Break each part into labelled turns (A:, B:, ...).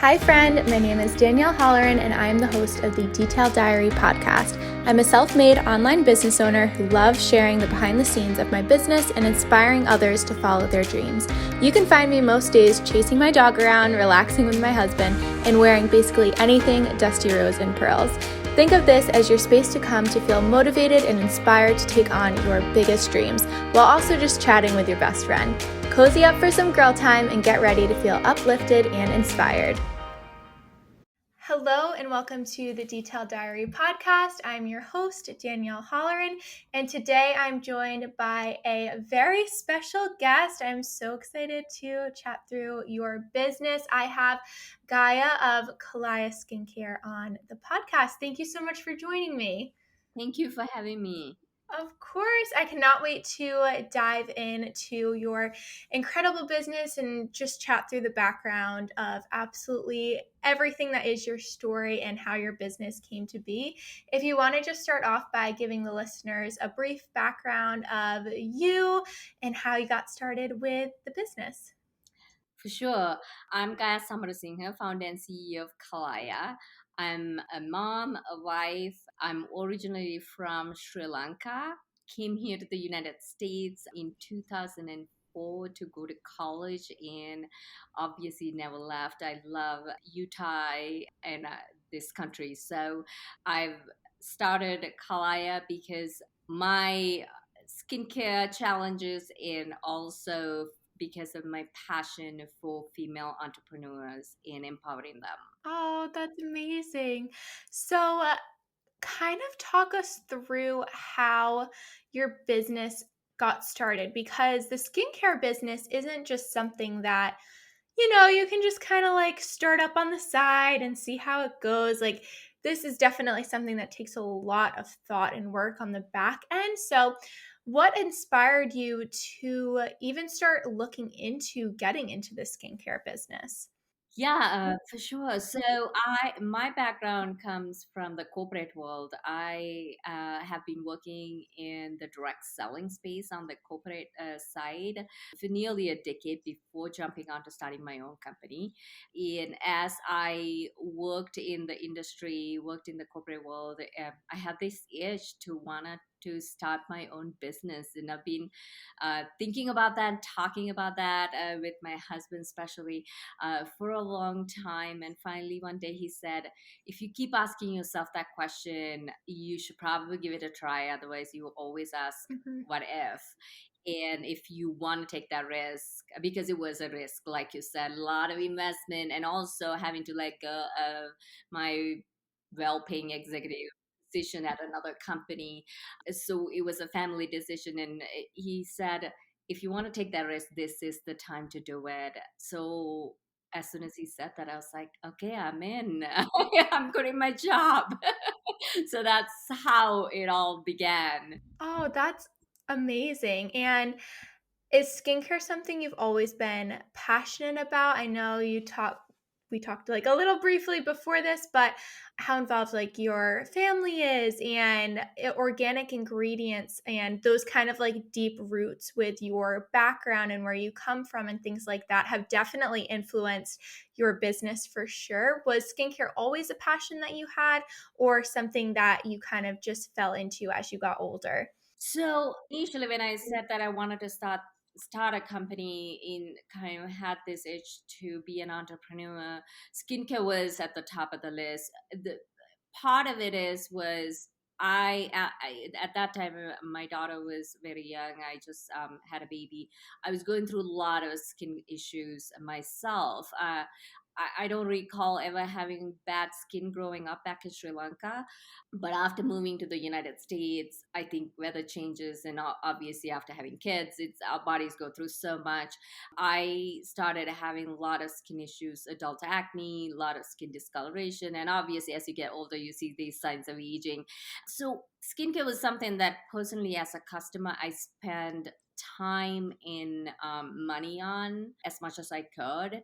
A: Hi, friend. My name is Danielle Holleran, and I am the host of the Detailed Diary podcast. I'm a self-made online business owner who loves sharing the behind the scenes of my business and inspiring others to follow their dreams. You can find me most days chasing my dog around, relaxing with my husband, and wearing basically anything Dusty Rose and Pearls. Think of this as your space to come to feel motivated and inspired to take on your biggest dreams, while also just chatting with your best friend. Cozy up for some girl time and get ready to feel uplifted and inspired. Hello and welcome to the Detailed Diary podcast. I'm your host, Danielle Holleran, and today I'm joined by a very special guest. I'm so excited to chat through your business. I have Gaya of Kalaia Skincare on the podcast. Thank you so much for joining me.
B: Thank you for having me.
A: Of course, I cannot wait to dive into your incredible business and just chat through the background of absolutely everything that is your story and how your business came to be. If you want to just start off by giving the listeners a brief background of you and how you got started with the business.
B: For sure. I'm Gaya, founder and CEO of Kalaia. I'm a mom, a wife. I'm originally from Sri Lanka. Came here to the United States in 2004 to go to college and obviously never left. I love Utah and this country. So I've started Kalaia because my skincare challenges and also because of my passion for female entrepreneurs and empowering them.
A: Oh, that's amazing. So, kind of talk us through how your business got started, because the skincare business isn't just something that you can just kind of like start up on the side and see how it goes. Like, this is definitely something that takes a lot of thought and work on the back end. So, what inspired you to even start looking into getting into the skincare business?
B: Yeah, for sure. So my background comes from the corporate world. I have been working in the direct selling space on the corporate side for nearly a decade before jumping on to starting my own company. And as I worked in the industry, worked in the corporate world, I had this itch to wanna to start my own business, and I've been thinking about that, talking about that with my husband, especially for a long time. And finally, one day he said, if you keep asking yourself that question, you should probably give it a try. Otherwise, you will always ask,
A: Mhm.
B: what if? And if you want to take that risk, because it was a risk, like you said, a lot of investment and also having to let go of my well paying executive position at another company. So it was a family decision. And he said, if you want to take that risk, this is the time to do it. So as soon as he said that, I was like, okay, I'm in. I'm quitting my job. So that's how it all began.
A: Oh, that's amazing. And is skincare something you've always been passionate about? I know we talked like a little briefly before this, but how involved like your family is and organic ingredients and those kind of like deep roots with your background and where you come from and things like that have definitely influenced your business for sure. Was skincare always a passion that you had, or something that you kind of just fell into as you got older?
B: So initially, when I said that I wanted to start a company, in kind of had this itch to be an entrepreneur, skincare was at the top of the list. The part of it is was I at that time, my daughter was very young. I just had a baby. I was going through a lot of skin issues myself. I don't recall ever having bad skin growing up back in Sri Lanka, but after moving to the United States, I think weather changes, and obviously after having kids, it's our bodies go through so much. I started having a lot of skin issues, adult acne, a lot of skin discoloration, and obviously as you get older, you see these signs of aging. So skincare was something that personally, as a customer, I spend time and money on as much as I could,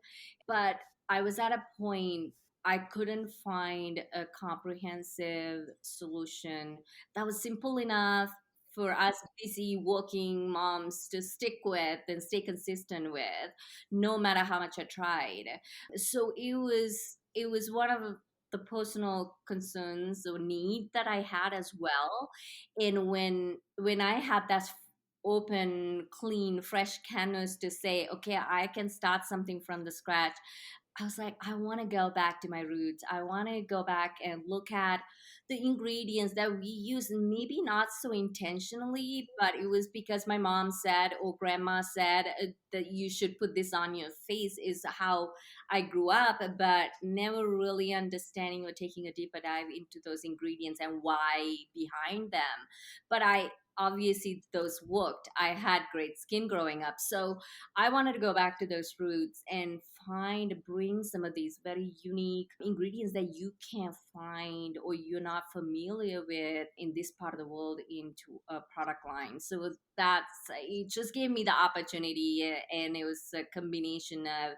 B: but I was at a point I couldn't find a comprehensive solution that was simple enough for us busy working moms to stick with and stay consistent with, no matter how much I tried. So it was one of the personal concerns or need that I had as well. And when I had that open, clean, fresh canvas to say, okay, I can start something from the scratch, I was like, I want to go back to my roots. I want to go back and look at the ingredients that we use, and maybe not so intentionally, but it was because my mom said or grandma said that you should put this on your face, is how I grew up, but never really understanding or taking a deeper dive into those ingredients and why behind them. But I obviously those worked. I had great skin growing up. So I wanted to go back to those roots and bring some of these very unique ingredients that you can't find or you're not familiar with in this part of the world into a product line. So it just gave me the opportunity, and it was a combination of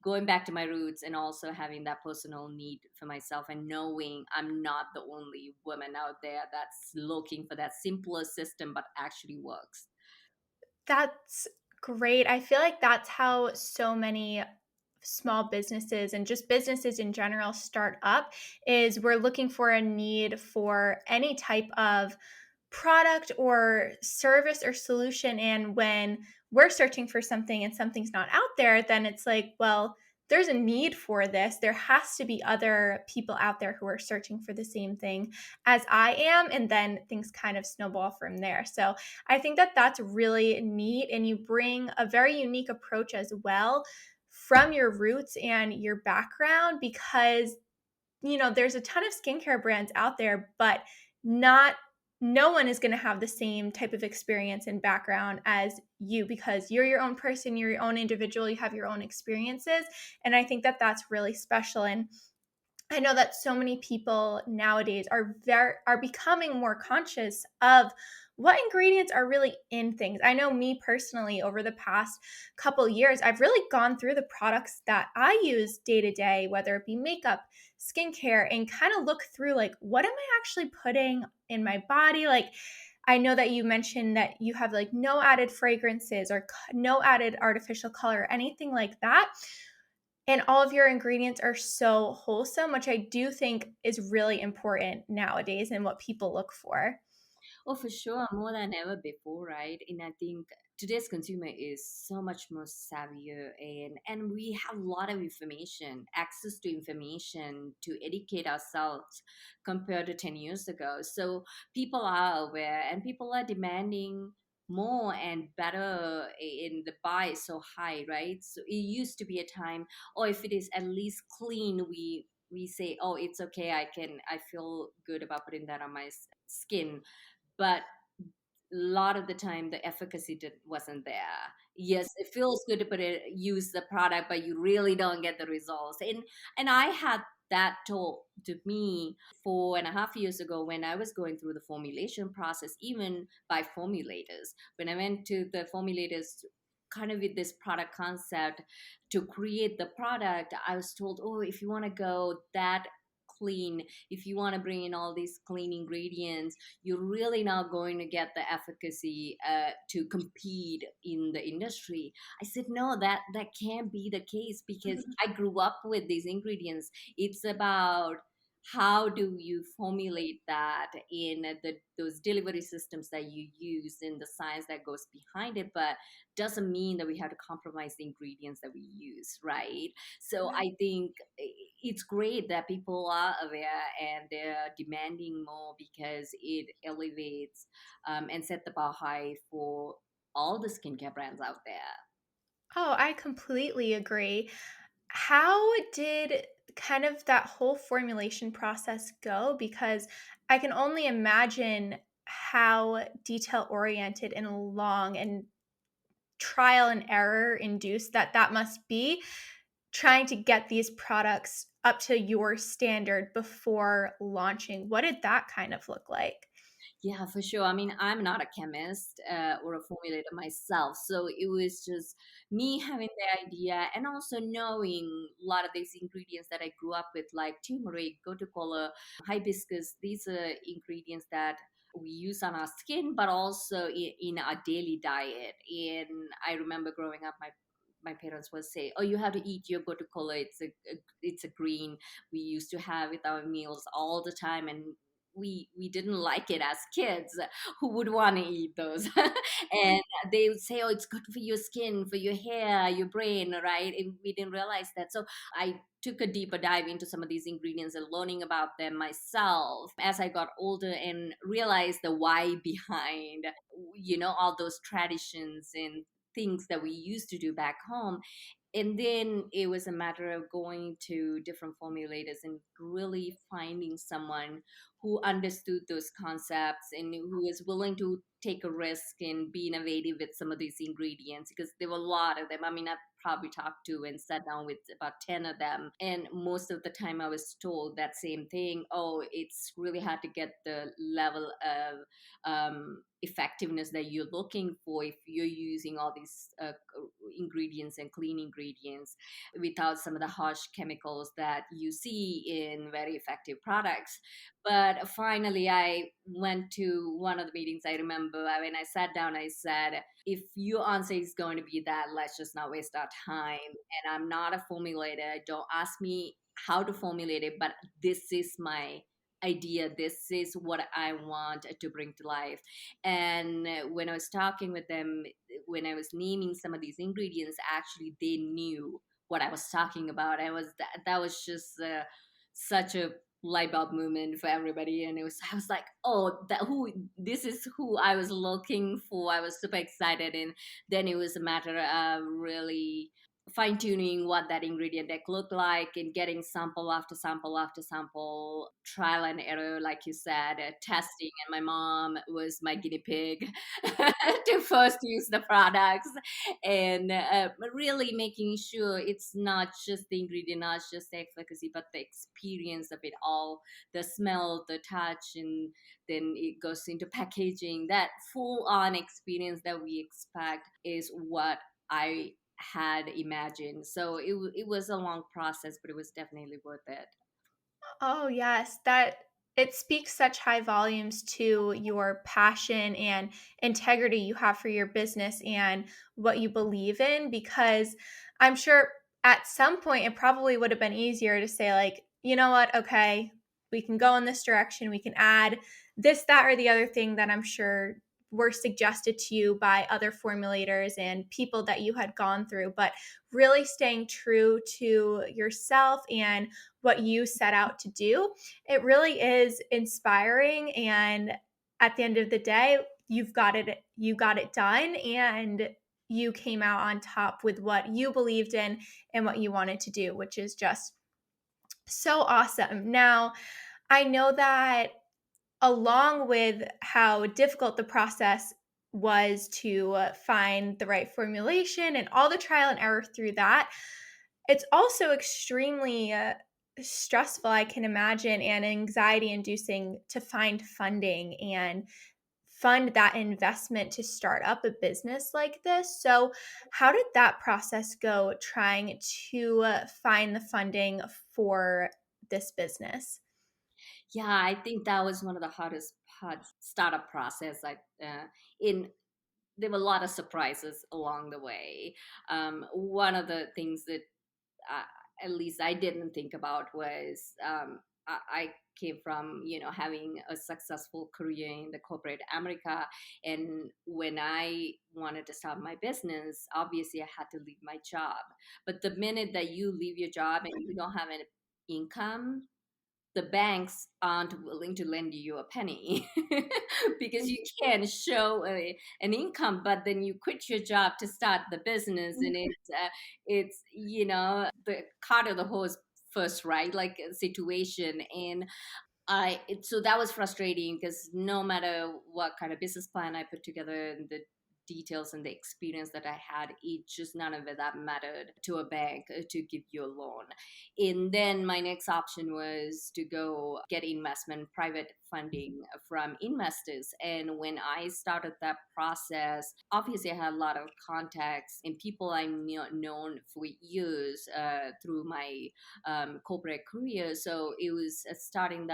B: going back to my roots and also having that personal need for myself and knowing I'm not the only woman out there that's looking for that simpler system but actually works.
A: That's great. I feel like that's how so many small businesses and just businesses in general start up is we're looking for a need for any type of product or service or solution, and when we're searching for something and something's not out there, then it's like, well, there's a need for this. There has to be other people out there who are searching for the same thing as I am, and then things kind of snowball from there. So I think that that's really neat, and you bring a very unique approach as well from your roots and your background, because there's a ton of skincare brands out there, but not no one is going to have the same type of experience and background as you, because you're your own person, you're your own individual, you have your own experiences, and I think that that's really special. And I know that so many people nowadays are becoming more conscious of what ingredients are really in things. I know me personally, over the past couple years, I've really gone through the products that I use day to day, whether it be makeup, skincare, and kind of look through like, what am I actually putting in my body? Like, I know that you mentioned that you have like no added fragrances or no added artificial color, anything like that. And all of your ingredients are so wholesome, which I do think is really important nowadays and what people look for.
B: Oh, for sure, more than ever before, right? And I think today's consumer is so much more savvier, and we have a lot of information, access to information to educate ourselves compared to 10 years ago. So people are aware and people are demanding more and better, in the buy is so high, right? So it used to be a time, or if it is at least clean, we say, oh, it's okay, I feel good about putting that on my skin. But a lot of the time the efficacy wasn't there. Yes, it feels good to use the product, but you really don't get the results. And I had that told to me 4.5 years ago when I was going through the formulation process, even by formulators. When I went to the formulators kind of with this product concept to create the product, I was told, oh, if you want to go that clean, if you want to bring in all these clean ingredients, you're really not going to get the efficacy to compete in the industry. I said, no, that can't be the case because
A: Mhm.
B: I grew up with these ingredients. It's about how do you formulate that in those delivery systems that you use and the science that goes behind it, but doesn't mean that we have to compromise the ingredients that we use, right? So
A: Right.
B: I think it's great that people are aware and they're demanding more because it elevates, and set the bar high for all the skincare brands out there.
A: Oh, I completely agree. How did kind of that whole formulation process go? Because I can only imagine how detail oriented and long and trial and error induced that must be, trying to get these products up to your standard before launching. What did that kind of look like?
B: Yeah, for sure. I mean, I'm not a chemist or a formulator myself. So it was just me having the idea and also knowing a lot of these ingredients that I grew up with, like turmeric, gotu kola, hibiscus. These are ingredients that we use on our skin, but also in our daily diet. And I remember growing up, my parents would say, "Oh, you have to eat yogurt cola. It's a green. We used to have with our meals all the time, and we didn't like it as kids. Who would want to eat those?" And they would say, "Oh, it's good for your skin, for your hair, your brain, right?" And we didn't realize that. So I took a deeper dive into some of these ingredients and learning about them myself as I got older and realized the why behind, all those traditions and things that we used to do back home. And then it was a matter of going to different formulators and really finding someone who understood those concepts and who was willing to take a risk and be innovative with some of these ingredients, because there were a lot of them. I mean, I probably talked to and sat down with about 10 of them, and most of the time I was told that same thing. Oh, it's really hard to get the level of effectiveness that you're looking for if you're using all these ingredients and clean ingredients without some of the harsh chemicals that you see in very effective products. But finally, I went to one of the meetings. I remember when I sat down, I said, if your answer is going to be that, let's just not waste our time. And I'm not a formulator. Don't ask me how to formulate it, but this is my idea. This is what I want to bring to life. And when I was talking with them, when I was naming some of these ingredients, actually they knew what I was talking about. That was just such a light bulb moment for everybody. And I was like, oh, this is who I was looking for. I was super excited. And then it was a matter of really fine tuning what that ingredient deck looked like and getting sample after sample after sample, trial and error, like you said, testing. And my mom was my guinea pig to first use the products, and really making sure it's not just the ingredient, not just the efficacy, but the experience of it all, the smell, the touch, and then it goes into packaging. That full on experience that we expect is what I had imagined. So it was a long process, but it was definitely worth it.
A: Oh, yes, that it speaks such high volumes to your passion and integrity you have for your business and what you believe in, because I'm sure at some point it probably would have been easier to say, like, you know what, okay, we can go in this direction, we can add this, that, or the other thing that I'm sure were suggested to you by other formulators and people that you had gone through, but really staying true to yourself and what you set out to do. It really is inspiring, and at the end of the day, you got it done, and you came out on top with what you believed in and what you wanted to do, which is just so awesome. Now, I know that along with how difficult the process was to find the right formulation and all the trial and error through that, it's also extremely stressful, I can imagine, and anxiety inducing to find funding and fund that investment to start up a business like this. So, how did that process go trying to find the funding for this business?
B: Yeah, I think that was one of the hardest parts startup process. In There were a lot of surprises along the way. One of the things that uh, at least I didn't think about was, I came from having a successful career in the corporate America, and when I wanted to start my business, obviously I had to leave my job. But the minute that you leave your job and you don't have an income, the banks aren't willing to lend you a penny because you can show an income, but then you quit your job to start the business, and it's the cart of the horse first, right? Like a situation. And so that was frustrating because no matter what kind of business plan I put together, details and the experience that I had, it just none of it that mattered to a bank to give you a loan. And then my next option was to go get investment, private funding from investors. And when I started that process, obviously I had a lot of contacts and people I known for years through my corporate career. So it was starting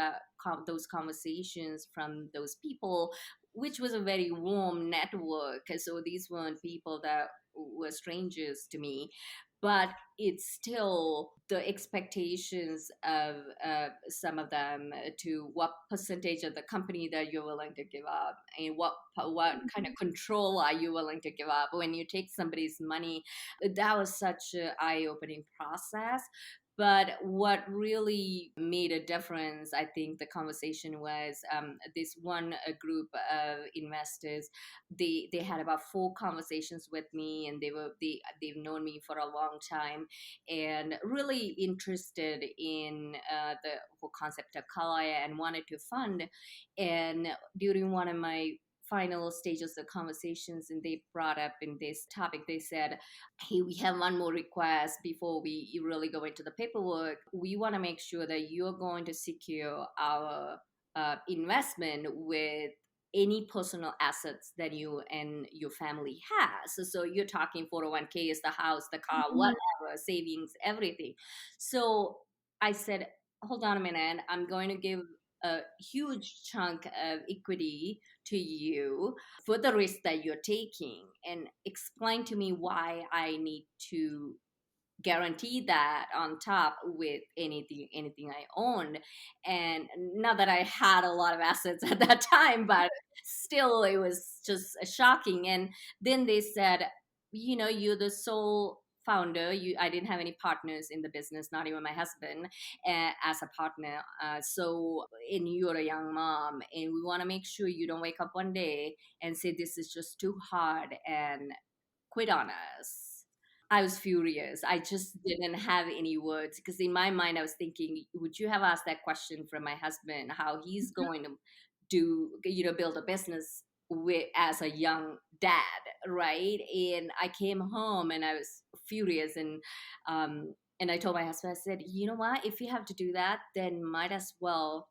B: those conversations from those people, which was a very warm network. So these weren't people that were strangers to me, but it's still the expectations of some of them to what percentage of the company that you're willing to give up, and what kind of control are you willing to give up when you take somebody's money. That was such an eye-opening process. But what really made a difference, I think, the conversation was this one group of investors. They had about 4 conversations with me, and they've known me for a long time, and really interested in the whole concept of Kalaia and wanted to fund. And during one of my final stages of conversations, and they brought up in this topic, they said, hey, we have one more request before we really go into the paperwork. We want to make sure that you're going to secure our investment with any personal assets that you and your family has. So you're talking 401ks, the house, the car,
A: Mhm.
B: whatever, savings, everything. So I said, hold on a minute, I'm going to give a huge chunk of equity to you for the risk that you're taking, and explain to me why I need to guarantee that on top with anything I owned. And not that I had a lot of assets at that time, but still it was just shocking. And then they said, you're the sole founder. I didn't have any partners in the business, not even my husband as a partner. So and you're a young mom, and we want to make sure you don't wake up one day and say this is just too hard and quit on us. I was furious. I just didn't have any words, because in my mind I was thinking, would you have asked that question from my husband, how he's
A: Mhm.
B: going to build a business as a young dad, right? And I came home and I was furious, and I told my husband, I said, you know what? If you have to do that, then might as well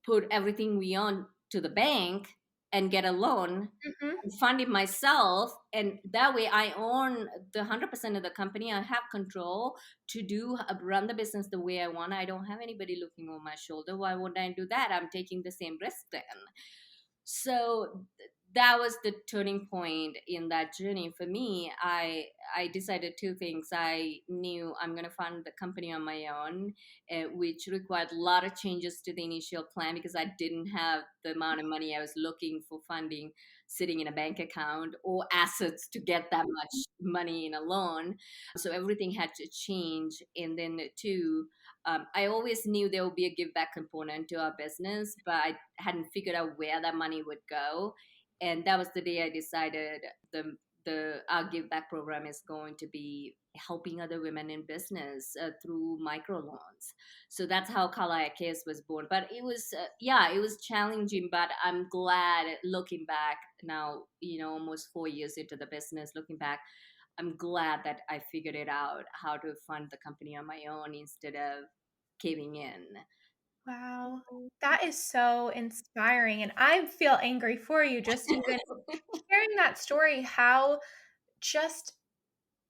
B: put everything we own to the bank and get a loan
A: Mhm.
B: and fund it myself, and that way I own the 100% of the company. I have control to do run the business the way I want. I don't have anybody looking over my shoulder. Why would I do that? I'm taking the same risk then. So that was the turning point in that journey for me. I decided 2 things. I knew I'm going to fund the company on my own, which required a lot of changes to the initial plan, because I didn't have the amount of money I was looking for funding sitting in a bank account or assets to get that much money in a loan. So everything had to change. And then two, I always knew there would be a give back component to our business, but I hadn't figured out where that money would go. And that was the day I decided the our give back program is going to be helping other women in business through microloans. So that's how Kalaia Case was born. But it was it was challenging. But I'm glad, looking back now, almost 4 years into the business, looking back, I'm glad that I figured it out how to fund the company on my own instead of caving in.
A: Wow. That is so inspiring, and I feel angry for you just even hearing that story, how just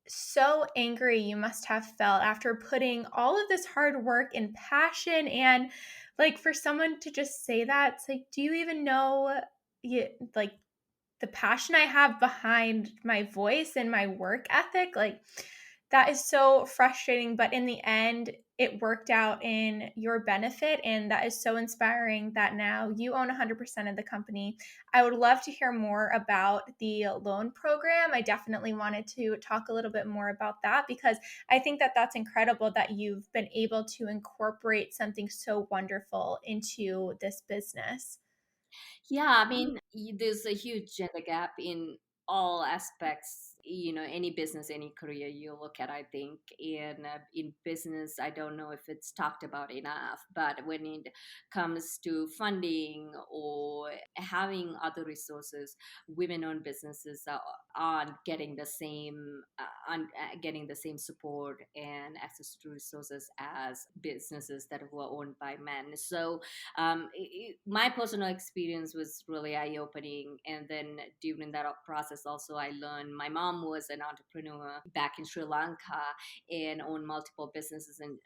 A: so angry you must have felt after putting all of this hard work and passion and, like, for someone to just say that, it's like, do you even know, you like, the passion I have behind my voice and my work ethic? Like, that is so frustrating, but in the end, it worked out in your benefit, and that is so inspiring that now you own 100% of the company. I would love to hear more about the loan program. I definitely wanted to talk a little bit more about that, because I think that that's incredible that you've been able to incorporate something so wonderful into this business.
B: Yeah, I mean, there's a huge gender gap in all aspects any business, any career you look at, I think in business, I don't know if it's talked about enough, but when it comes to funding or having other resources, women-owned businesses aren't getting the same getting the same support and access to resources as businesses that were owned by men. So my personal experience was really eye-opening, and then during that process also I learned my mom was an entrepreneur back in Sri Lanka and owned multiple businesses, and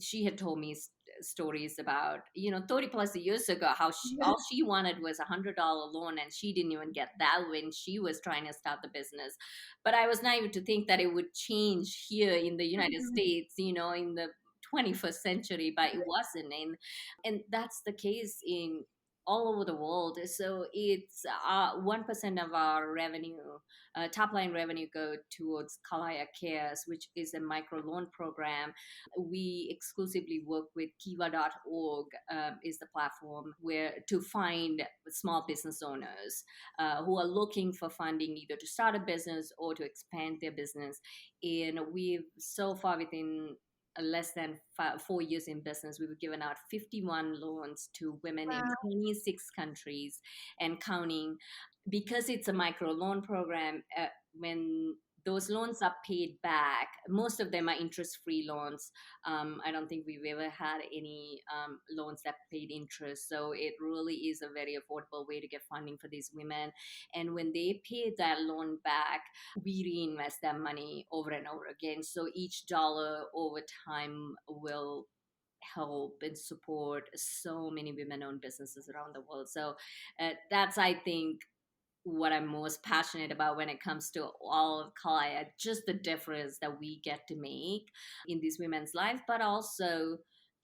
B: she had told me stories about 30 plus years ago how all she wanted was $100 loan, and she didn't even get that when she was trying to start the business. But I was naive to think that it would change here in the United States, in the 21st century, but it wasn't. And that's the case in all over the world. So it's 1% of our revenue, top line revenue, go towards Kalaia Cares, which is a micro loan program. We exclusively work with kiva.org, is the platform where to find small business owners who are looking for funding either to start a business or to expand their business. And we've so far, within less than 4 years in business, we've given out 51 loans to women in
A: Wow.
B: 26 countries and counting. Because it's a micro loan program, when those loans are paid back, most of them are interest-free loans. I don't think we've ever had any loans that paid interest. So it really is a very affordable way to get funding for these women. And when they pay that loan back, we reinvest that money over and over again. So each dollar over time will help and support so many women-owned businesses around the world. So that's, I think, what I'm most passionate about when it comes to all of Kalaia, just the difference that we get to make in these women's lives, but also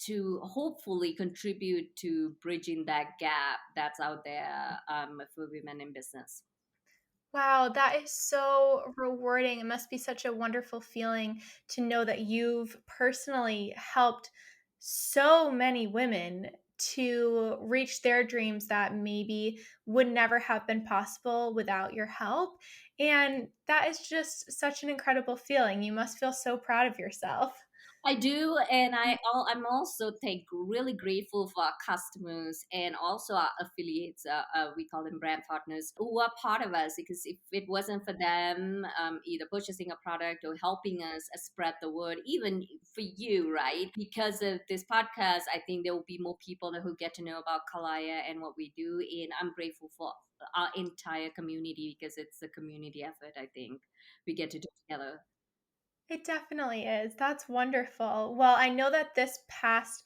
B: to hopefully contribute to bridging that gap that's out there for women in business.
A: Wow, that is so rewarding. It must be such a wonderful feeling to know that you've personally helped so many women to reach their dreams that maybe would never have been possible without your help. And that is just such an incredible feeling. You must feel so proud of yourself.
B: I do, and I'm also really grateful for our customers and also our affiliates. We call them brand partners who are part of us, because if it wasn't for them, either purchasing a product or helping us spread the word, even for you, right? Because of this podcast, I think there will be more people who get to know about Kalaia and what we do, and I'm grateful for our entire community because it's a community effort. I think we get to do together.
A: It definitely is. That's wonderful. Well, I know that this past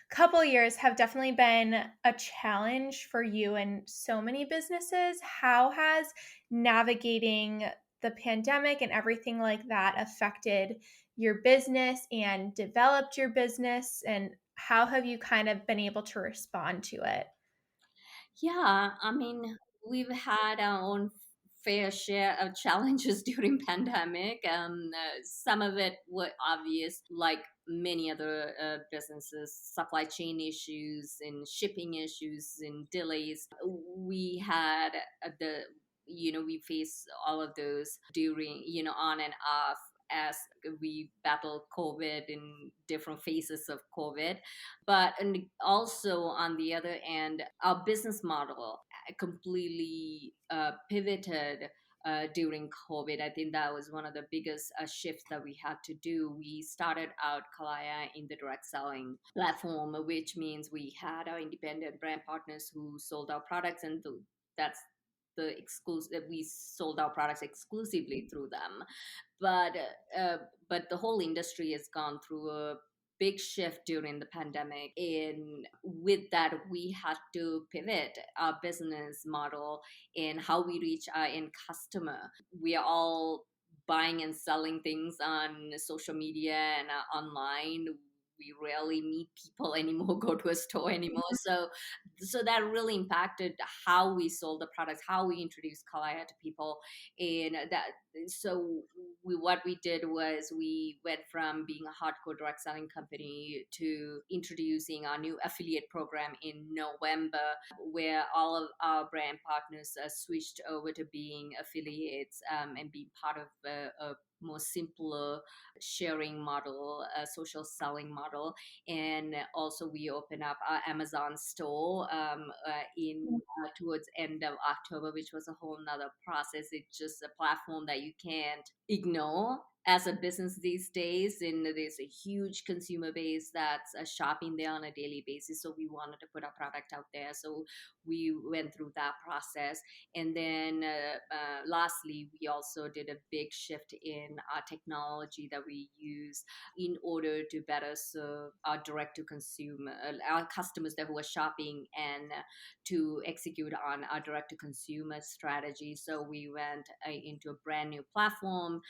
A: couple years have definitely been a challenge for you and so many businesses. How has navigating the pandemic and everything like that affected your business and developed your business? And how have you kind of been able to respond to it?
B: Yeah, I mean, we've had our own fair share of challenges during pandemic. Some of it were obvious, like many other businesses, supply chain issues and shipping issues and delays. We had we face all of those during, on and off as we battle COVID in different phases of COVID. But and also on the other end, our business model completely pivoted during COVID. I think that was one of the biggest shifts that we had to do. We started out Kalaia in the direct selling platform, which means we had our independent brand partners who sold our products, and that's the exclusive. We sold our products exclusively through them. But but the whole industry has gone through a big shift during the pandemic, and with that we had to pivot our business model and how we reach our end customer. We are all buying and selling things on social media and online. we rarely meet people anymore, go to a store anymore. So that really impacted how we sold the products, how we introduced Kalaia to people. And that so what we did was we went from being a hardcore direct selling company to introducing our new affiliate program in November, where all of our brand partners switched over to being affiliates, and being part of a more simpler sharing model, a social selling model. And also we opened up our Amazon store in towards end of October, which was a whole nother process. It's just a platform that you can't ignore as a business these days, and there's a huge consumer base that's shopping there on a daily basis. So we wanted to put our product out there, so we went through that process. And then lastly, we also did a big shift in our technology that we use in order to better serve our direct to consumer, our customers that who are shopping, and to execute on our direct to consumer strategy. So we went into a brand new platform,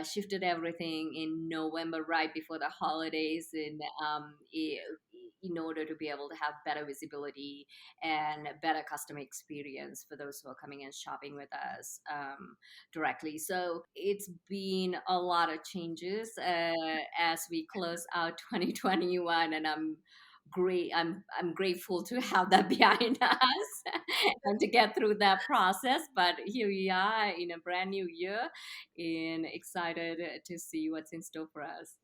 B: shifted everything in November right before the holidays, and in order to be able to have better visibility and better customer experience for those who are coming and shopping with us directly. So it's been a lot of changes as we close out 2021, and I'm grateful to have that behind us and to get through that process. But here we are in a brand new year, and excited to see what's in store for us.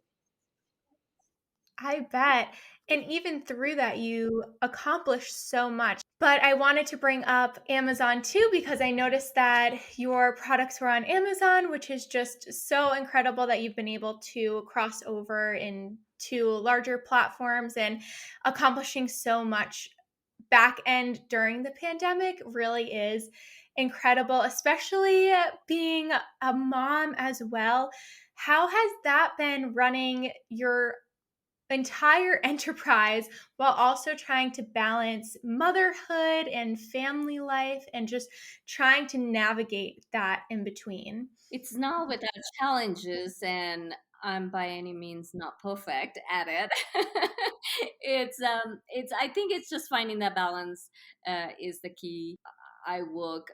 A: I bet. And even through that, you accomplished so much. But I wanted to bring up Amazon too, because I noticed that your products were on Amazon, which is just so incredible that you've been able to cross over into larger platforms and accomplishing so much back end during the pandemic really is incredible, especially being a mom as well. How has that been running your entire enterprise while also trying to balance motherhood and family life and just trying to navigate that in between?
B: It's not without challenges, and I'm by any means not perfect at it. It's I think it's just finding that balance is the key. I work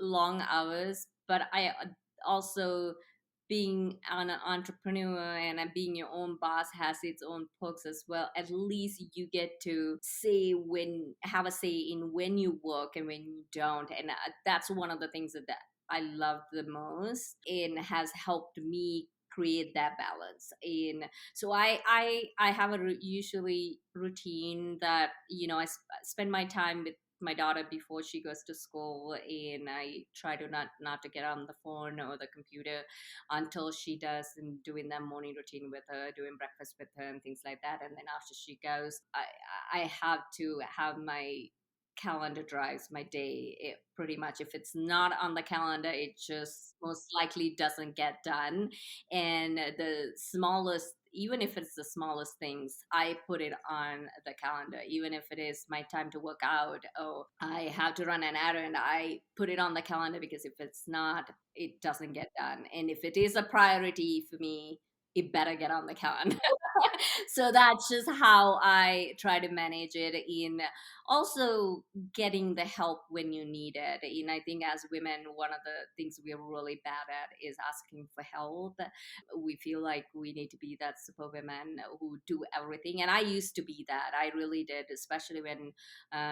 B: long hours, but I also, being an entrepreneur and being your own boss has its own perks as well. At least you get to have a say in when you work and when you don't, and that's one of the things that I love the most and has helped me create that balance. And so I have a usually routine that, spend my time with my daughter before she goes to school, and I try to not to get on the phone or the computer until she does, and doing that morning routine with her, doing breakfast with her and things like that. And then after she goes, I have to have my calendar drives my day. Pretty much, if it's not on the calendar, it just most likely doesn't get done. And the smallest, even if it's the smallest things, I put it on the calendar. Even if it is my time to work out, or I have to run an errand, I put it on the calendar, because if it's not, it doesn't get done. And if it is a priority for me, it better get on the calendar. So that's just how I try to manage it, in also getting the help when you need it. And I think as women, one of the things we're really bad at is asking for help. We feel like we need to be that superwoman who do everything, and I used to be that. I really did, especially when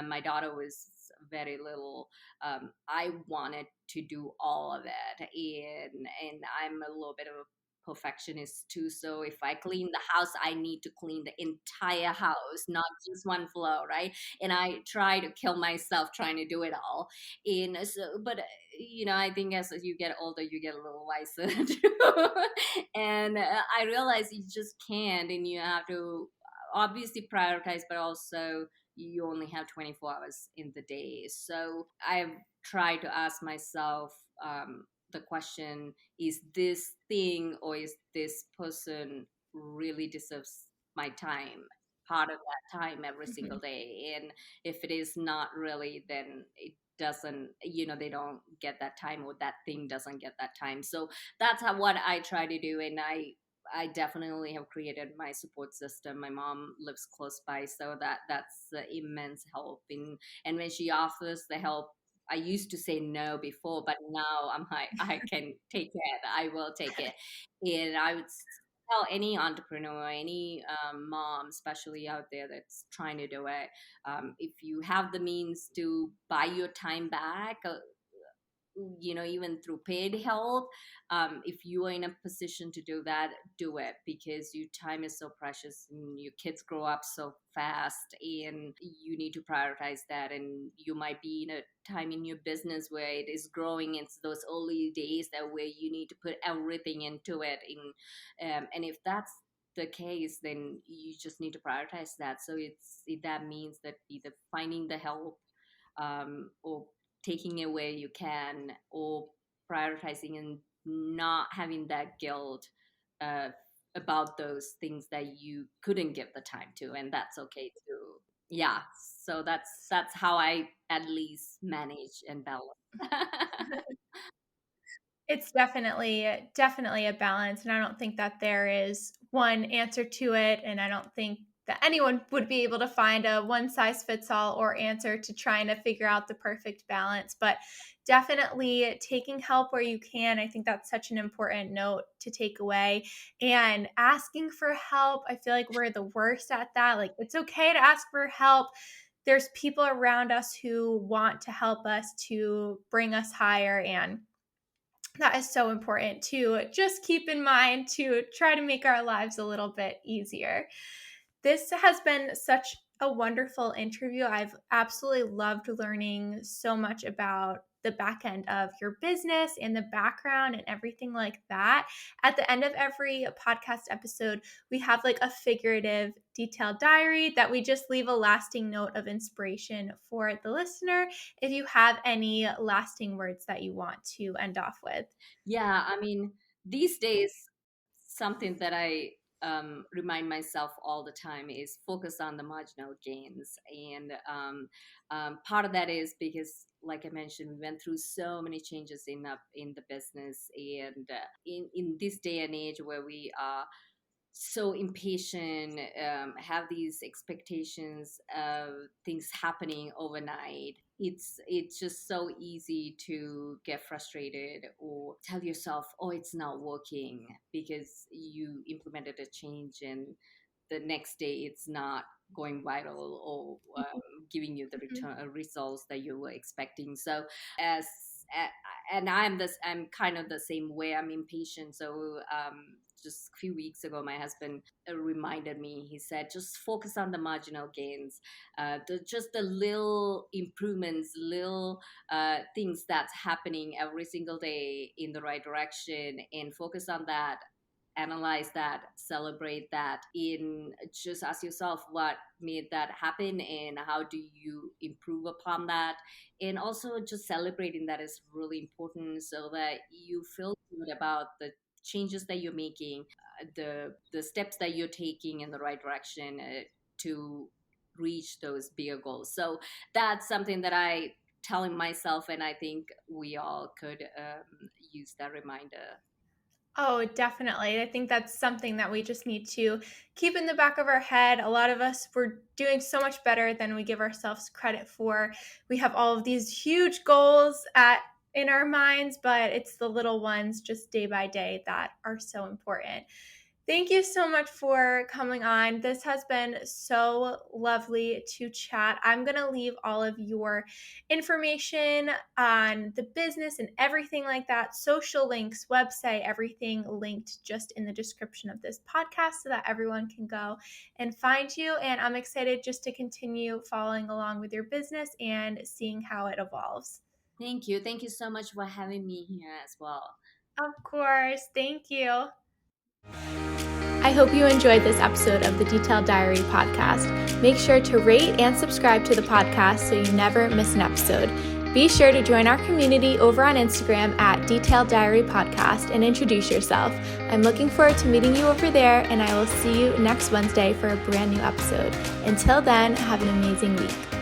B: my daughter was very little. I wanted to do all of it, and I'm a little bit of a perfectionist too. So if I clean the house, I need to clean the entire house, not just one floor, right? And I try to kill myself trying to do it all. And so, but I think as you get older, you get a little wiser too. And I realize you just can't, and you have to obviously prioritize, but also you only have 24 hours in the day. So I've tried to ask myself the question, is this thing or is this person really deserves my time, part of that time every single
A: Mhm.
B: day? And if it is not really, then it doesn't, they don't get that time, or that thing doesn't get that time. So that's what I try to do. And I definitely have created my support system. My mom lives close by, so that's immense help. And when she offers the help, I used to say no before, but now I'm like, I can take it. I will take it. And I would tell any entrepreneur, any mom, especially out there that's trying to do it, if you have the means to buy your time back, even through paid help, if you are in a position to do that, do it, because your time is so precious and your kids grow up so fast, and you need to prioritize that. And you might be in a time in your business where it is growing. It's those early days that where you need to put everything into it, and if that's the case, then you just need to prioritize that. So that means that either finding the help, or taking it where you can, or prioritizing and not having that guilt uh, about those things that you couldn't give the time to, and that's okay too. Yeah, so that's how I at least manage and balance.
A: It's definitely a balance, and I don't think that there is one answer to it, and I don't think that anyone would be able to find a one size fits all or answer to trying to figure out the perfect balance, but definitely taking help where you can. I think that's such an important note to take away. And asking for help, I feel like we're the worst at that. Like, it's okay to ask for help. There's people around us who want to help us to bring us higher, and that is so important to just keep in mind to try to make our lives a little bit easier. This has been such a wonderful interview. I've absolutely loved learning so much about the back end of your business and the background and everything like that. At the end of every podcast episode, we have like a figurative detailed diary that we just leave a lasting note of inspiration for the listener. If you have any lasting words that you want to end off with.
B: Yeah, I mean, these days, something that I remind myself all the time is focus on the marginal gains. And part of that is because, like I mentioned, we went through so many changes in the business, and in this day and age where we are so impatient, have these expectations of things happening overnight. It's just so easy to get frustrated or tell yourself, oh, it's not working, because you implemented a change and the next day it's not going viral, or giving you the
A: Mhm.
B: return results that you were expecting. So as and I'm kind of the same way. I'm impatient. So just a few weeks ago, my husband reminded me. He said, just focus on the marginal gains, just the little improvements, little things that's happening every single day in the right direction, and focus on that, analyze that, celebrate that, in just ask yourself what made that happen and how do you improve upon that. And also just celebrating that is really important, so that you feel good about the changes that you're making, the steps that you're taking in the right direction, to reach those bigger goals. So that's something that I telling myself, and I think we all could use that reminder.
A: Oh, definitely. I think that's something that we just need to keep in the back of our head. A lot of us, we're doing so much better than we give ourselves credit for. We have all of these huge goals at in our minds, but it's the little ones just day by day that are so important. Thank you so much for coming on. This has been so lovely to chat. I'm going to leave all of your information on the business and everything like that, social links, website, everything linked just in the description of this podcast so that everyone can go and find you. And I'm excited just to continue following along with your business and seeing how it evolves.
B: Thank you so much for having me here as well.
A: Of course. Thank you. I hope you enjoyed this episode of the Detailed Diary podcast. Make sure to rate and subscribe to the podcast so you never miss an episode. Be sure to join our community over on Instagram at Detailed Diary Podcast and introduce yourself. I'm looking forward to meeting you over there, and I will see you next Wednesday for a brand new episode. Until then, have an amazing week.